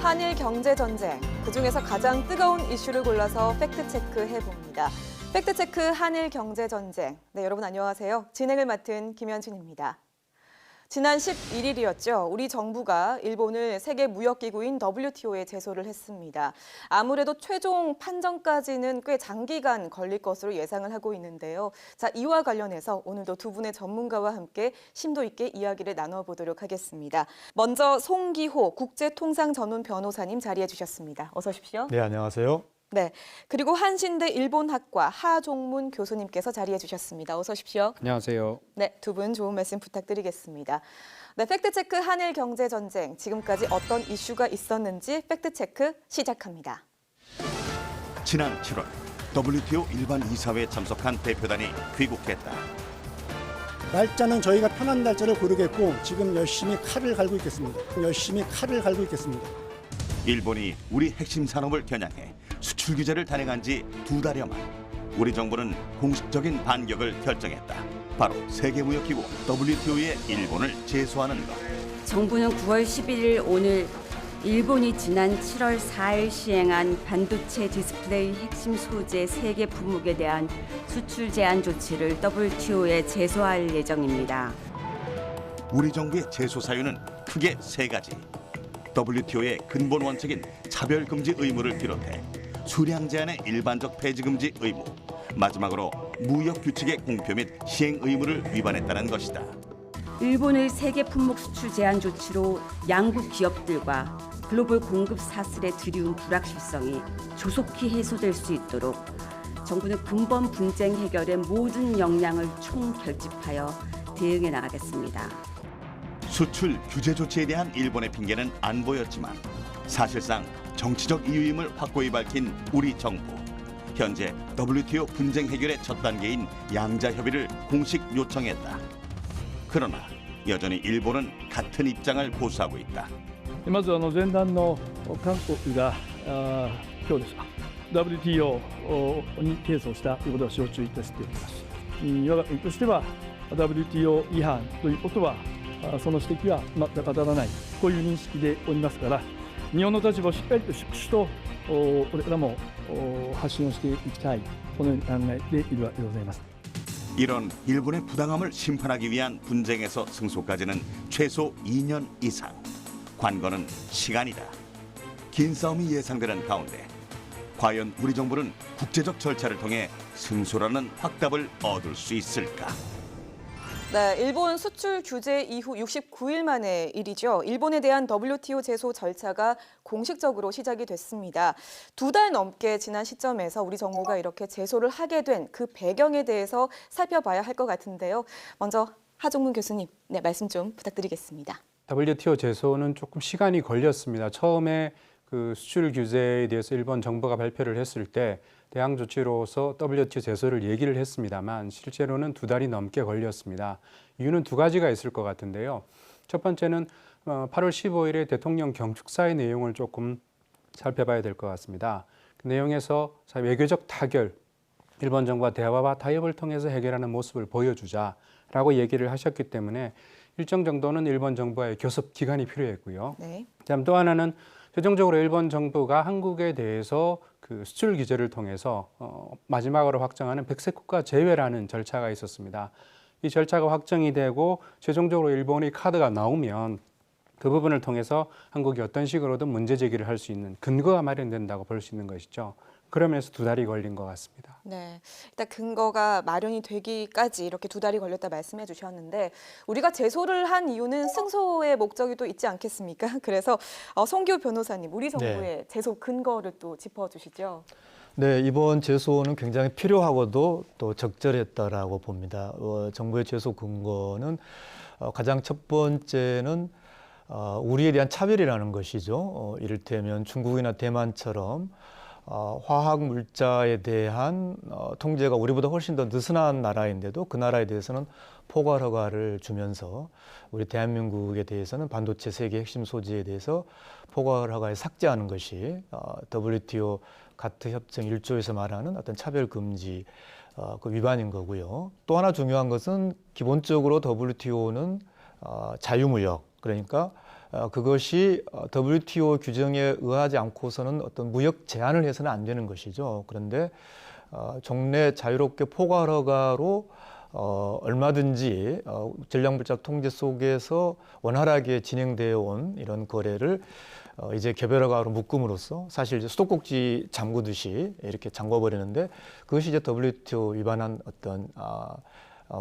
한일 경제 전쟁, 그중에서 가장 뜨거운 이슈를 골라서 팩트체크 해봅니다. 팩트체크 한일 경제 전쟁. 네, 여러분 안녕하세요. 진행을 맡은 김현진입니다. 지난 11일이었죠. 우리 정부가 일본을 세계무역기구인 WTO에 제소를 했습니다. 아무래도 최종 판정까지는 꽤 장기간 걸릴 것으로 예상을 하고 있는데요. 자, 이와 관련해서 오늘도 두 분의 전문가와 함께 심도 있게 이야기를 나눠보도록 하겠습니다. 먼저 송기호 국제통상전문 변호사님 자리해 주셨습니다. 어서 오십시오. 네, 안녕하세요. 네, 그리고 한신대 일본학과 하종문 교수님께서 자리해 주셨습니다. 어서 오십시오. 안녕하세요. 네, 두 분 좋은 말씀 부탁드리겠습니다. 네, 팩트체크 한일 경제 전쟁, 지금까지 어떤 이슈가 있었는지 팩트체크 시작합니다. 지난 7월 WTO 일반 이사회에 참석한 대표단이 귀국했다. 날짜는 저희가 편한 날짜를 고르겠고 지금 열심히 칼을 갈고 있겠습니다. 일본이 우리 핵심 산업을 겨냥해 수출 규제를 단행한 지 2달여 만 우리 정부는 공식적인 반격을 결정했다. 바로 세계무역기구 WTO에 일본을 제소하는 것. 정부는 9월 11일 오늘 일본이 지난 7월 4일 시행한 반도체 디스플레이 핵심 소재 3개 품목에 대한 수출 제한 조치를 WTO에 제소할 예정입니다. 우리 정부의 제소 사유는 크게 3가지. WTO의 근본 원칙인 차별금지 의무를 비롯해 수량 제한의 일반적 폐지금지 의무, 마지막으로 무역규칙의 공표 및 시행 의무를 위반했다는 것이다. 일본의 3개 품목 수출 제한 조치로 양국 기업들과 글로벌 공급 사슬에 들이운 불확실성이 조속히 해소될 수 있도록 정부는 근본 분쟁 해결의 모든 역량을 총결집하여 대응해 나가겠습니다. 수출 규제 조치에 대한 일본의 핑계는 안 보였지만 사실상 정치적 이유임을 확고히 밝힌 우리 정부. 현재 WTO 분쟁 해결의 첫 단계인 양자 협의를 공식 요청했다. 그러나 여전히 일본은 같은 입장을 고수하고 있다. まず前段の韓国が今日ですか WTO に提訴したということを承知いたしております。我が国としては WTO 違反ということはその指摘は全く当たらない、こういう認識でおりますから、日本の立場をしっかりと粛々とこれからも発信をしていきたい、このように考えているわけでございます。 이런 일본의 부당함을 심판하기 위한 분쟁에서 승소까지는 최소 2년 이상. 관건은 시간이다. 긴 싸움이 예상되는 가운데 과연 우리 정부는 국제적 절차를 통해 승소라는 확답을 얻을 수 있을까? 네, 일본 수출 규제 이후 69일 만의 일이죠. 일본에 대한 WTO 제소 절차가 공식적으로 시작이 됐습니다. 2달 넘게 지난 시점에서 우리 정부가 이렇게 제소를 하게 된 그 배경에 대해서 살펴봐야 할 것 같은데요. 먼저 하종문 교수님, 네, 말씀 좀 부탁드리겠습니다. WTO 제소는 조금 시간이 걸렸습니다. 처음에 그 수출 규제에 대해서 일본 정부가 발표를 했을 때 대항 조치로서 WTO 제소를 얘기를 했습니다만 실제로는 2달이 넘게 걸렸습니다. 이유는 2가지가 있을 것 같은데요. 첫 번째는 8월 15일에 대통령 경축사의 내용을 조금 살펴봐야 될 것 같습니다. 그 내용에서 외교적 타결, 일본 정부와 대화와 타협을 통해서 해결하는 모습을 보여주자라고 얘기를 하셨기 때문에 일정 정도는 일본 정부와의 교섭 기간이 필요했고요. 네. 그다음 또 하나는 최종적으로 일본 정부가 한국에 대해서 그 수출 규제를 통해서 마지막으로 확정하는 백색 국가 제외라는 절차가 있었습니다. 이 절차가 확정이 되고 최종적으로 일본의 카드가 나오면 그 부분을 통해서 한국이 어떤 식으로든 문제 제기를 할 수 있는 근거가 마련된다고 볼 수 있는 것이죠. 그러면서 2달이 걸린 것 같습니다. 네, 일단 근거가 마련이 되기까지 이렇게 2달이 걸렸다 말씀해 주셨는데 우리가 제소를 한 이유는 승소의 목적이 또 있지 않겠습니까? 그래서 송기호 변호사님, 우리 정부의 제소 근거를 또 짚어주시죠. 네, 이번 제소는 굉장히 필요하고도 또 적절했다라고 봅니다. 정부의 제소 근거는 가장 첫 번째는 우리에 대한 차별이라는 것이죠. 이를테면 중국이나 대만처럼 화학 물자에 대한 통제가 우리보다 훨씬 더 느슨한 나라인데도 그 나라에 대해서는 포괄 허가를 주면서 우리 대한민국에 대해서는 반도체 세계 핵심 소재에 대해서 포괄 허가에 삭제하는 것이 WTO 가트 협정 1조에서 말하는 어떤 차별 금지 그 위반인 거고요. 또 하나 중요한 것은 기본적으로 WTO는 자유무역, 그러니까 그것이 WTO 규정에 의하지 않고서는 어떤 무역 제한을 해서는 안 되는 것이죠. 그런데 종래 자유롭게 포괄 허가로 얼마든지 전략물자 통제 속에서 원활하게 진행되어 온 이런 거래를 이제 개별 허가로 묶음으로써 사실 이제 수도꼭지 잠그듯이 이렇게 잠궈 버리는데 그것이 이제 WTO 위반한 어떤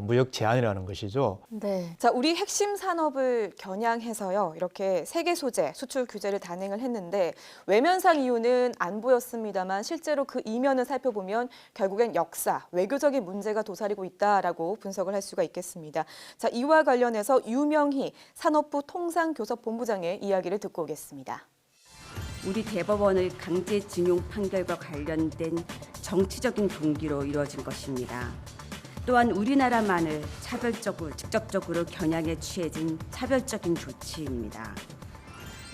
무역 제한이라는 것이죠. 네. 자, 우리 핵심 산업을 겨냥해서요. 이렇게 세계 소재 수출 규제를 단행을 했는데 외면상 이유는 안 보였습니다만 실제로 그 이면을 살펴보면 결국엔 역사, 외교적인 문제가 도사리고 있다라고 분석을 할 수가 있겠습니다. 자, 이와 관련해서 유명희 산업부 통상교섭본부장의 이야기를 듣고 오겠습니다. 우리 대법원의 강제징용 판결과 관련된 정치적인 동기로 이루어진 것입니다. 또한 우리나라만을 차별적으로 직접적으로 겨냥해 취해진 차별적인 조치입니다.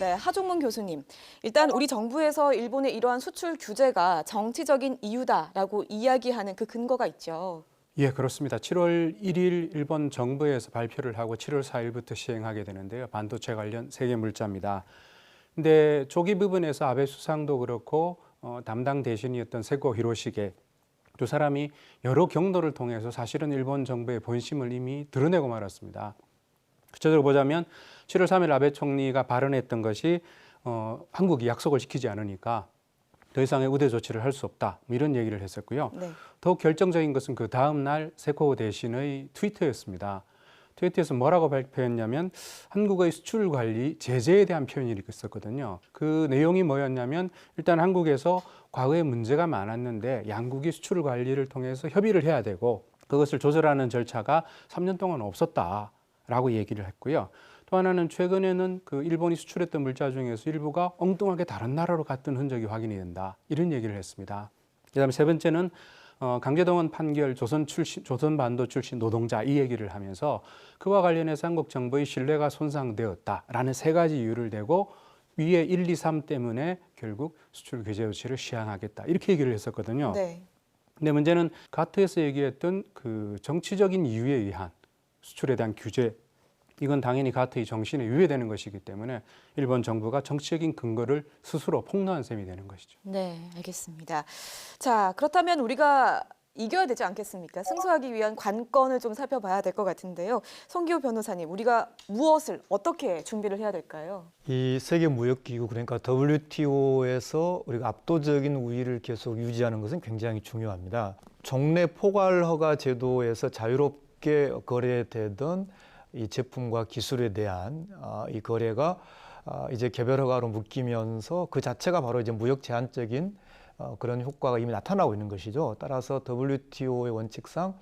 네, 하종문 교수님. 일단 우리 정부에서 일본의 이러한 수출 규제가 정치적인 이유다라고 이야기하는 그 근거가 있죠. 예, 그렇습니다. 7월 1일 일본 정부에서 발표를 하고 7월 4일부터 시행하게 되는데요. 반도체 관련 세계 물자입니다. 근데 조기 부분에서 아베 수상도 그렇고 담당 대신이었던 세코 히로시게 두 사람이 여러 경로를 통해서 사실은 일본 정부의 본심을 이미 드러내고 말았습니다. 구체적으로 보자면 7월 3일 아베 총리가 발언했던 것이 한국이 약속을 지키지 않으니까 더 이상의 우대 조치를 할 수 없다 이런 얘기를 했었고요. 네. 더욱 결정적인 것은 그 다음 날 세코 대신의 트위터였습니다. 트위터에서 뭐라고 발표했냐면 한국의 수출 관리 제재에 대한 표현이 있었거든요. 그 내용이 뭐였냐면 일단 한국에서 과거에 문제가 많았는데 양국이 수출 관리를 통해서 협의를 해야 되고 그것을 조절하는 절차가 3년 동안 없었다라고 얘기를 했고요. 또 하나는 최근에는 그 일본이 수출했던 물자 중에서 일부가 엉뚱하게 다른 나라로 갔던 흔적이 확인이 된다. 이런 얘기를 했습니다. 그다음에 세 번째는 강제동원 판결 조선반도 출신 노동자 이 얘기를 하면서 그와 관련해서 한국 정부의 신뢰가 손상되었다라는 세 가지 이유를 대고 위에 1, 2, 3 때문에 결국 수출 규제 조치를 시행하겠다 이렇게 얘기를 했었거든요. 네. 근데 문제는 가트에서 얘기했던 그 정치적인 이유에 의한 수출에 대한 규제 이건 당연히 가트의 정신에 유예되는 것이기 때문에 일본 정부가 정치적인 근거를 스스로 폭로한 셈이 되는 것이죠. 네, 알겠습니다. 자, 그렇다면 우리가 이겨야 되지 않겠습니까? 승소하기 위한 관건을 좀 살펴봐야 될 것 같은데요. 송기호 변호사님, 우리가 무엇을 어떻게 준비를 해야 될까요? 이 세계무역기구 그러니까 WTO에서 우리가 압도적인 우위를 계속 유지하는 것은 굉장히 중요합니다. 종래 포괄 허가 제도에서 자유롭게 거래되던 이 제품과 기술에 대한 이 거래가 이제 개별 허가로 묶이면서 그 자체가 바로 이제 무역 제한적인 그런 효과가 이미 나타나고 있는 것이죠. 따라서 WTO의 원칙상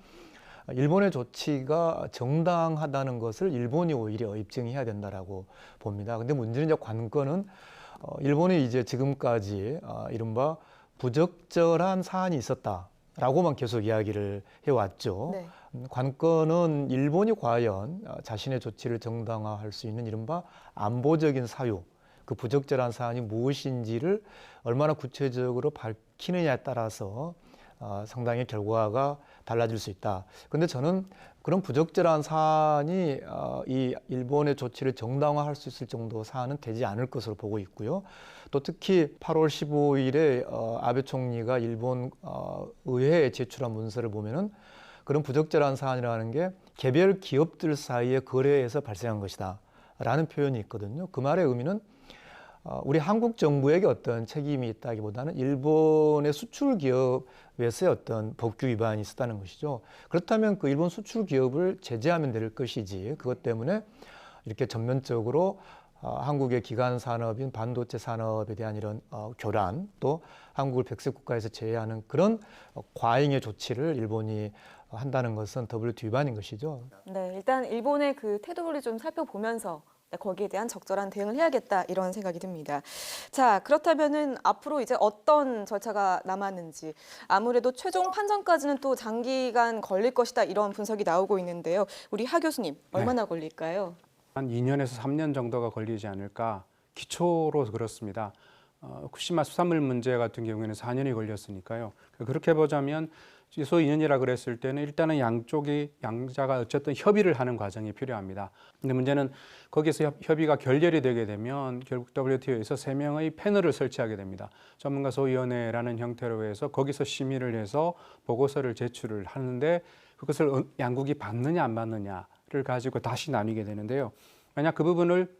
일본의 조치가 정당하다는 것을 일본이 오히려 입증해야 된다라고 봅니다. 근데 문제는 이제 관건은 일본이 이제 지금까지 이른바 부적절한 사안이 있었다라고만 계속 이야기를 해왔죠. 네. 관건은 일본이 과연 자신의 조치를 정당화할 수 있는 이른바 안보적인 사유, 그 부적절한 사안이 무엇인지를 얼마나 구체적으로 밝히느냐에 따라서 상당히 결과가 달라질 수 있다. 그런데 저는 그런 부적절한 사안이 이 일본의 조치를 정당화할 수 있을 정도 사안은 되지 않을 것으로 보고 있고요. 또 특히 8월 15일에 아베 총리가 일본 의회에 제출한 문서를 보면은 그런 부적절한 사안이라는 게 개별 기업들 사이의 거래에서 발생한 것이다 라는 표현이 있거든요. 그 말의 의미는 우리 한국 정부에게 어떤 책임이 있다기보다는 일본의 수출 기업에서의 어떤 법규 위반이 있었다는 것이죠. 그렇다면 그 일본 수출 기업을 제재하면 될 것이지 그것 때문에 이렇게 전면적으로 한국의 기간 산업인 반도체 산업에 대한 이런 교란 또 한국을 백색 국가에서 제외하는 그런 과잉의 조치를 일본이 한다는 것은 WTO 위반인 것이죠. 네, 일단 일본의 그 태도를 좀 살펴보면서 거기에 대한 적절한 대응을 해야겠다 이런 생각이 듭니다. 자, 그렇다면은 앞으로 이제 어떤 절차가 남았는지 아무래도 최종 판정까지는 또 장기간 걸릴 것이다 이런 분석이 나오고 있는데요. 우리 하 교수님 얼마나 걸릴까요? 한 2년에서 3년 정도가 걸리지 않을까 기초로 그렇습니다. 후쿠시마 수산물 문제 같은 경우에는 4년이 걸렸으니까요. 그렇게 보자면 최소 2년이라 그랬을 때는 일단은 양자가 어쨌든 협의를 하는 과정이 필요합니다. 근데 문제는 거기서 협의가 결렬이 되게 되면 결국 WTO에서 3명의 패널을 설치하게 됩니다. 전문가 소위원회라는 형태로 해서 거기서 심의를 해서 보고서를 제출을 하는데 그것을 양국이 받느냐 안 받느냐를 가지고 다시 나뉘게 되는데요. 만약 그 부분을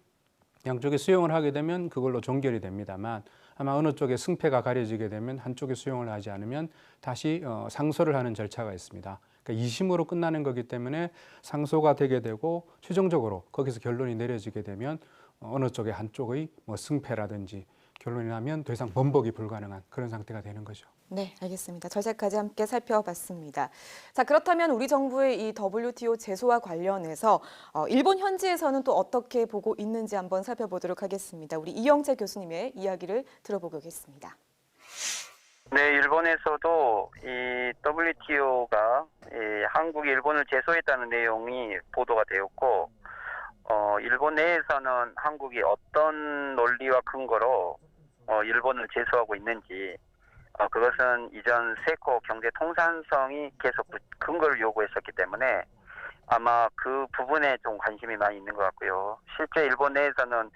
양쪽이 수용을 하게 되면 그걸로 종결이 됩니다만 아마 어느 쪽에 승패가 가려지게 되면 한쪽이 수용을 하지 않으면 다시 상소를 하는 절차가 있습니다. 그러니까 2심으로 끝나는 거기 때문에 상소가 되게 되고 최종적으로 거기서 결론이 내려지게 되면 어느 쪽에 한쪽의 승패라든지 결론이 나면 더 이상 번복이 불가능한 그런 상태가 되는 거죠. 네, 알겠습니다. 절차까지 함께 살펴봤습니다. 자, 그렇다면 우리 정부의 이 WTO 제소와 관련해서 일본 현지에서는 또 어떻게 보고 있는지 한번 살펴보도록 하겠습니다. 우리 이영채 교수님의 이야기를 들어보겠습니다. 네, 일본에서도 이 WTO가 한국이 일본을 제소했다는 내용이 보도가 되었고, 일본 내에서는 한국이 어떤 논리와 근거로 일본을 제소하고 있는지, 그것은 이전 세코 경제 통산성이 계속 근거를 요구했었기 때문에 아마 그 부분에 좀 관심이 많이 있는 것 같고요. 실제 일본 내에서는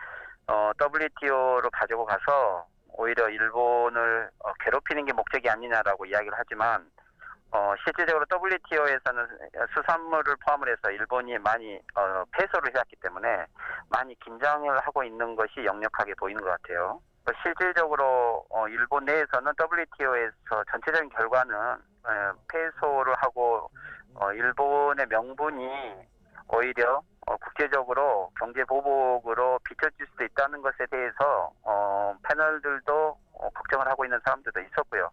WTO로 가지고 가서 오히려 일본을 괴롭히는 게 목적이 아니냐라고 이야기를 하지만 실질적으로 WTO에서는 수산물을 포함을 해서 일본이 많이 패소를 해왔기 때문에 많이 긴장을 하고 있는 것이 역력하게 보이는 것 같아요. 실질적으로 일본 내에서는 WTO에서 전체적인 결과는 패소를 하고 일본의 명분이 오히려 국제적으로 경제 보복으로 비춰질 수도 있다는 것에 대해서 패널들도 걱정을 하고 있는 사람들도 있었고요.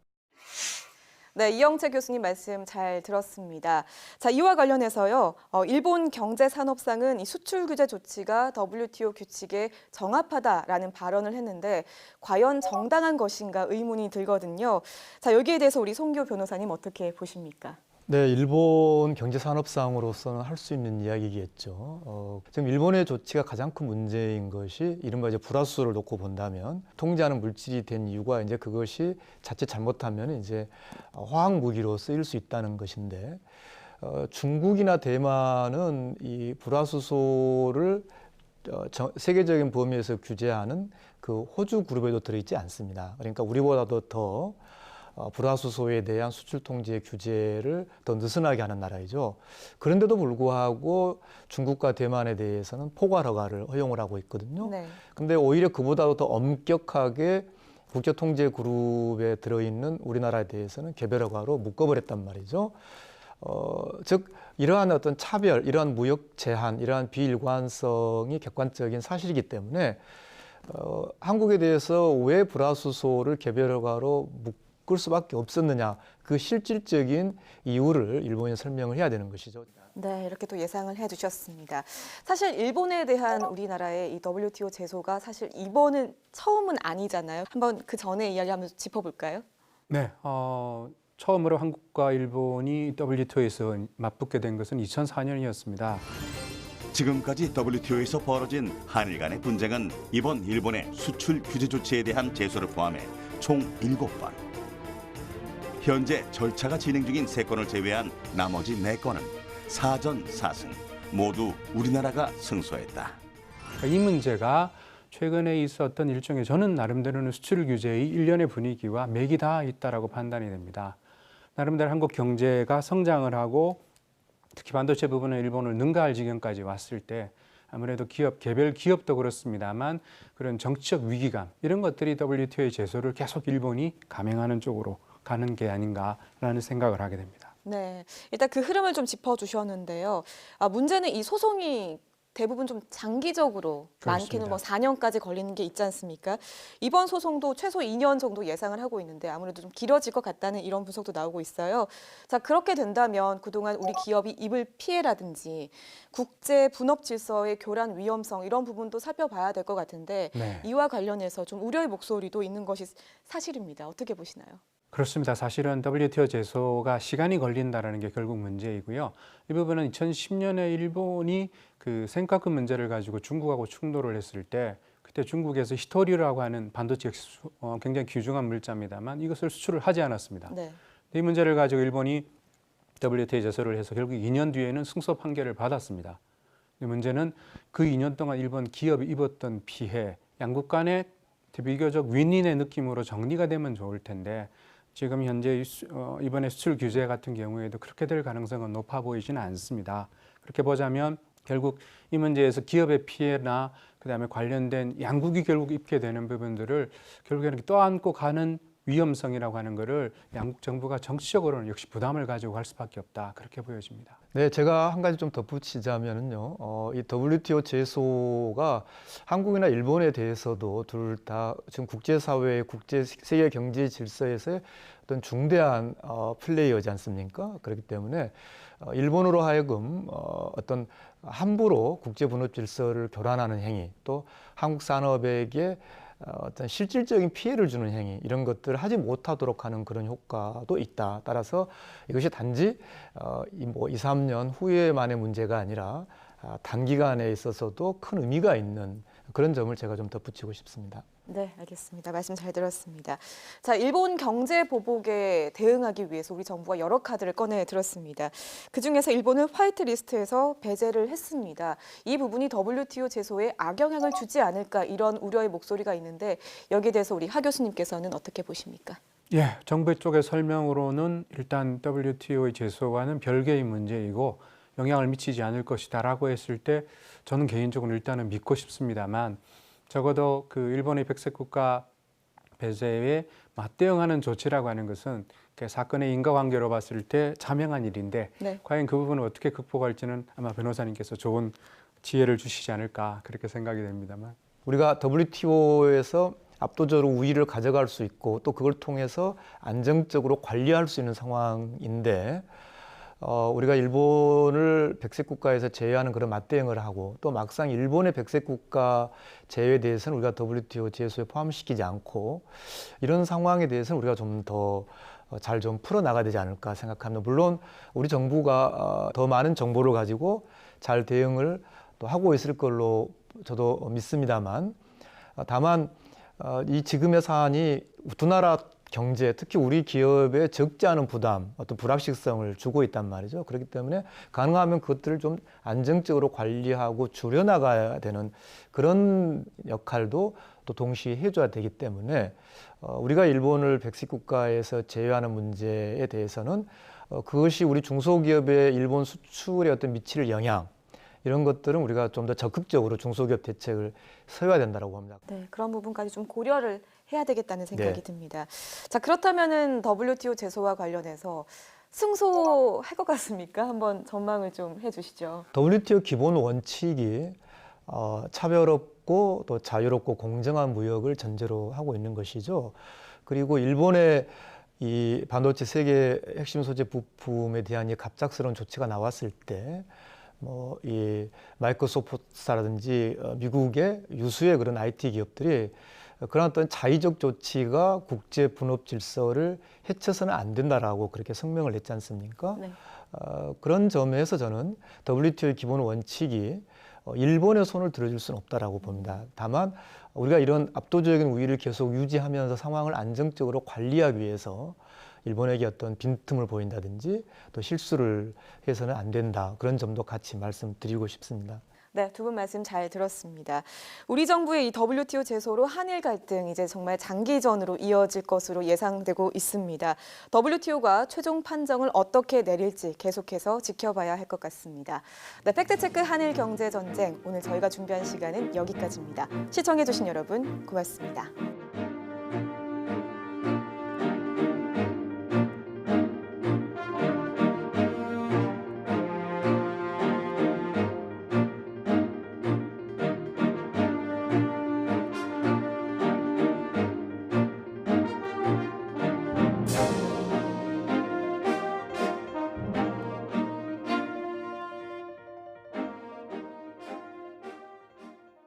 네, 이영채 교수님 말씀 잘 들었습니다. 자, 이와 관련해서요, 일본 경제산업상은 이 수출 규제 조치가 WTO 규칙에 정합하다라는 발언을 했는데 과연 정당한 것인가 의문이 들거든요. 자, 여기에 대해서 우리 송교 변호사님 어떻게 보십니까? 네, 일본 경제산업상으로서는 할 수 있는 이야기겠죠. 지금 일본의 조치가 가장 큰 문제인 것이 이른바 이제 불화수소를 놓고 본다면 통제하는 물질이 된 이유가 이제 그것이 자칫 잘못하면 이제 화학 무기로 쓰일 수 있다는 것인데 중국이나 대만은 이 불화수소를 세계적인 범위에서 규제하는 그 호주 그룹에도 들어있지 않습니다. 그러니까 우리보다도 더 불화수소에 대한 수출 통제 규제를 더 느슨하게 하는 나라이죠. 그런데도 불구하고 중국과 대만에 대해서는 포괄 허가를 허용을 하고 있거든요. 네. 근데 오히려 그보다도 더 엄격하게 국제 통제 그룹에 들어있는 우리나라에 대해서는 개별 허가로 묶어버렸단 말이죠. 즉 이러한 어떤 차별, 이러한 무역 제한, 이러한 비일관성이 객관적인 사실이기 때문에 한국에 대해서 왜 불화수소를 개별 허가로 묶을 수밖에 없었느냐, 그 실질적인 이유를 일본이 설명을 해야 되는 것이죠. 네, 이렇게 또 예상을 해주셨습니다. 사실 일본에 대한 우리나라의 이 WTO 제소가 사실 이번은 처음은 아니잖아요. 한번 그 전에 이야기 한번 짚어볼까요? 네, 처음으로 한국과 일본이 WTO에서 맞붙게 된 것은 2004년이었습니다. 지금까지 WTO에서 벌어진 한일 간의 분쟁은 이번 일본의 수출 규제 조치에 대한 제소를 포함해 총 7건. 현재 절차가 진행 중인 3건을 제외한 나머지 4건은 사전사승 모두 우리나라가 승소했다. 이 문제가 최근에 있었던 일종의 저는 나름대로는 수출 규제의 일련의 분위기와 맥이 다 있다라고 판단이 됩니다. 나름대로 한국 경제가 성장을 하고 특히 반도체 부분은 일본을 능가할 지경까지 왔을 때 아무래도 개별 기업도 그렇습니다만 그런 정치적 위기감 이런 것들이 WTO의 제소를 계속 일본이 감행하는 쪽으로 가는 게 아닌가라는 생각을 하게 됩니다. 네, 일단 그 흐름을 좀 짚어주셨는데요. 문제는 이 소송이 대부분 좀 장기적으로 많게는 뭐 4년까지 걸리는 게 있지 않습니까? 이번 소송도 최소 2년 정도 예상을 하고 있는데 아무래도 좀 길어질 것 같다는 이런 분석도 나오고 있어요. 자, 그렇게 된다면 그동안 우리 기업이 입을 피해라든지 국제 분업 질서의 교란 위험성 이런 부분도 살펴봐야 될 것 같은데 네. 이와 관련해서 좀 우려의 목소리도 있는 것이 사실입니다. 어떻게 보시나요? 그렇습니다. 사실은 WTO 제소가 시간이 걸린다라는 게 결국 문제이고요. 이 부분은 2010년에 일본이 그 센카쿠 문제를 가지고 중국하고 충돌을 했을 때 그때 중국에서 히토리라고 하는 반도체 굉장히 귀중한 물자입니다만 이것을 수출을 하지 않았습니다. 네. 이 문제를 가지고 일본이 WTO에 제소를 해서 결국 2년 뒤에는 승소 판결을 받았습니다. 문제는 그 2년 동안 일본 기업이 입었던 피해, 양국 간의 비교적 윈윈의 느낌으로 정리가 되면 좋을 텐데 지금 현재 이번에 수출 규제 같은 경우에도 그렇게 될 가능성은 높아 보이지는 않습니다. 그렇게 보자면 결국 이 문제에서 기업의 피해나 그다음에 관련된 양국이 결국 입게 되는 부분들을 결국에는 떠안고 가는 위험성이라고 하는 것을 양국 정부가 정치적으로는 역시 부담을 가지고 갈 수밖에 없다. 그렇게 보여집니다. 네, 제가 한 가지 좀 덧붙이자면은요, 이 WTO 제소가 한국이나 일본에 대해서도 둘 다 지금 국제사회의 세계 경제 질서에서의 어떤 중대한 플레이어지 않습니까? 그렇기 때문에 일본으로 하여금 어떤 함부로 국제분업 질서를 교란하는 행위, 또 한국 산업에게 어떤 실질적인 피해를 주는 행위 이런 것들을 하지 못하도록 하는 그런 효과도 있다. 따라서 이것이 단지 2, 3년 후에만의 문제가 아니라 단기간에 있어서도 큰 의미가 있는 그런 점을 제가 좀 덧붙이고 싶습니다. 네, 알겠습니다. 말씀 잘 들었습니다. 자, 일본 경제 보복에 대응하기 위해서 우리 정부가 여러 카드를 꺼내 들었습니다. 그중에서 일본은 화이트 리스트에서 배제를 했습니다. 이 부분이 WTO 제소에 악영향을 주지 않을까 이런 우려의 목소리가 있는데 여기에 대해서 우리 하 교수님께서는 어떻게 보십니까? 예, 정부 쪽의 설명으로는 일단 WTO의 제소와는 별개의 문제이고 영향을 미치지 않을 것이다라고 했을 때 저는 개인적으로 일단은 믿고 싶습니다만 적어도 그 일본의 백색 국가 배제에 맞대응하는 조치라고 하는 것은 사건의 인과관계로 봤을 때 자명한 일인데 네. 과연 그 부분을 어떻게 극복할지는 아마 변호사님께서 좋은 지혜를 주시지 않을까 그렇게 생각이 됩니다만 우리가 WTO에서 압도적으로 우위를 가져갈 수 있고 또 그걸 통해서 안정적으로 관리할 수 있는 상황인데 우리가 일본을 백색 국가에서 제외하는 그런 맞대응을 하고 또 막상 일본의 백색 국가 제외에 대해서는 우리가 WTO 제소에 포함시키지 않고 이런 상황에 대해서는 우리가 좀 더 잘 좀 풀어나가야 되지 않을까 생각합니다. 물론 우리 정부가 더 많은 정보를 가지고 잘 대응을 또 하고 있을 걸로 저도 믿습니다만 다만 이 지금의 사안이 두 나라 경제, 특히 우리 기업에 적지 않은 부담, 어떤 불확실성을 주고 있단 말이죠. 그렇기 때문에 가능하면 그것들을 좀 안정적으로 관리하고 줄여나가야 되는 그런 역할도 또 동시에 해줘야 되기 때문에 우리가 일본을 백색 국가에서 제외하는 문제에 대해서는 그것이 우리 중소기업의 일본 수출에 어떤 미칠 영향 이런 것들은 우리가 좀 더 적극적으로 중소기업 대책을 세워야 된다고 봅니다. 네, 그런 부분까지 좀 고려를 해야 되겠다는 생각이 네. 듭니다. 자, 그렇다면은 WTO 제소와 관련해서 승소할 것 같습니까? 한번 전망을 좀 해주시죠. WTO 기본 원칙이 차별 없고 또 자유롭고 공정한 무역을 전제로 하고 있는 것이죠. 그리고 일본의 이 반도체 세계 핵심 소재 부품에 대한 이 갑작스러운 조치가 나왔을 때 이 마이크로소프트라든지 미국의 유수의 그런 IT 기업들이 그런 어떤 자의적 조치가 국제 분업 질서를 해쳐서는 안 된다라고 그렇게 성명을 냈지 않습니까? 네. 그런 점에서 저는 WTO의 기본 원칙이 일본의 손을 들어줄 수는 없다라고 봅니다. 다만 우리가 이런 압도적인 우위를 계속 유지하면서 상황을 안정적으로 관리하기 위해서 일본에게 어떤 빈틈을 보인다든지 또 실수를 해서는 안 된다. 그런 점도 같이 말씀드리고 싶습니다. 네, 두 분 말씀 잘 들었습니다. 우리 정부의 이 WTO 제소로 한일 갈등 이제 정말 장기전으로 이어질 것으로 예상되고 있습니다. WTO가 최종 판정을 어떻게 내릴지 계속해서 지켜봐야 할 것 같습니다. 네, 팩트체크 한일 경제 전쟁 오늘 저희가 준비한 시간은 여기까지입니다. 시청해주신 여러분 고맙습니다.